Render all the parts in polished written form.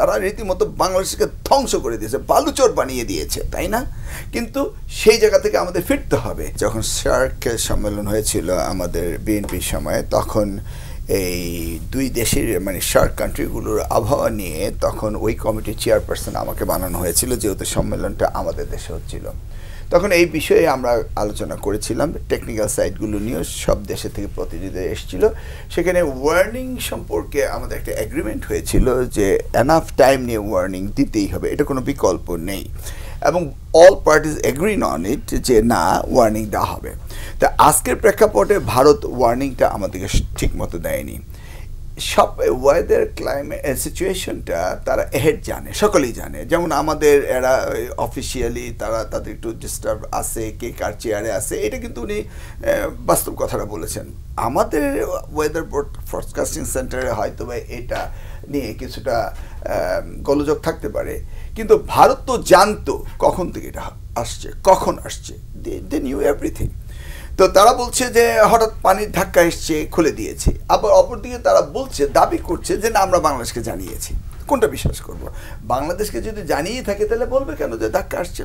তারা রীতিমতো বাংলাদেশকে ধ্বংস করে দিয়েছে, বালুচর বানিয়ে দিয়েছে, তাই না? কিন্তু সেই জায়গা থেকে আমাদের ফিরতে হবে। যখন সার্কের সম্মেলন হয়েছিল আমাদের বিএনপির সময়, তখন এই দুই দেশের মানে সার্ক কান্ট্রিগুলোর আবহাওয়া নিয়ে তখন ওই কমিটির চেয়ারপারসন আমাকে বানানো হয়েছিল, যেহেতু সম্মেলনটা আমাদের দেশে হচ্ছিল। তখন এই বিষয়ে আমরা আলোচনা করেছিলাম, টেকনিক্যাল সাইটগুলো নিয়েও সব দেশে থেকে প্রতিনিধি এসেছিল। সেখানে ওয়ার্নিং সম্পর্কে আমাদের একটা এগ্রিমেন্ট হয়েছিল যে এনাফ টাইম নিয়ে ওয়ার্নিং দিতেই হবে, এটা কোনো বিকল্প নেই, এবং all parties Agrin on it যে না, ওয়ার্নিং দেওয়া হবে। তা আজকের প্রেক্ষাপটে ভারত ওয়ার্নিংটা আমাদেরকে ঠিক মতো দেয়নি। সব ওয়েদার ক্লাইমেট সিচুয়েশনটা তারা এহেড জানে, সকলেই জানে। যেমন আমাদের এরা অফিসিয়ালি তারা তাদের একটু ডিস্টার্ব আছে, কে কার চেয়ারে আছে, এটা কিন্তু উনি বাস্তব কথাটা বলেছেন। আমাদের ওয়েদার ফোরকাস্টিং সেন্টারে হয়তো বা এটা নিয়ে কিছুটা গোলযোগ থাকতে পারে, কিন্তু ভারত তো জানতো কখন থেকে এটা আসছে, কখন আসছে, দে নিউ এভরিথিং। তো তারা বলছে যে হঠাৎ পানির ধাক্কা এসছে, খুলে দিয়েছে। আবার অপরদিকে তারা বলছে, দাবি করছে যে না, আমরা বাংলাদেশকে জানিয়েছি। কোনটা বিশ্বাস করব? বাংলাদেশকে যদি জানিয়ে থাকে তাহলে বলবে কেন যে ধাক্কা আসছে?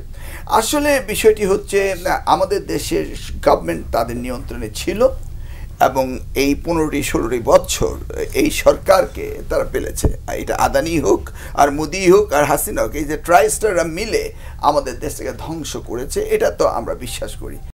আসলে বিষয়টি হচ্ছে আমাদের দেশের গভর্নমেন্ট তাদের নিয়ন্ত্রণে ছিল, এবং এই 15-16 বছর এই সরকারকে তারা পেলেছে। এটা আদানি হোক আর মোদি হোক আর হাসিনা হোক, এই যে ট্রাইস্টাররা মিলে আমাদের দেশটাকে ধ্বংস করেছে, এটা তো আমরা বিশ্বাস করি।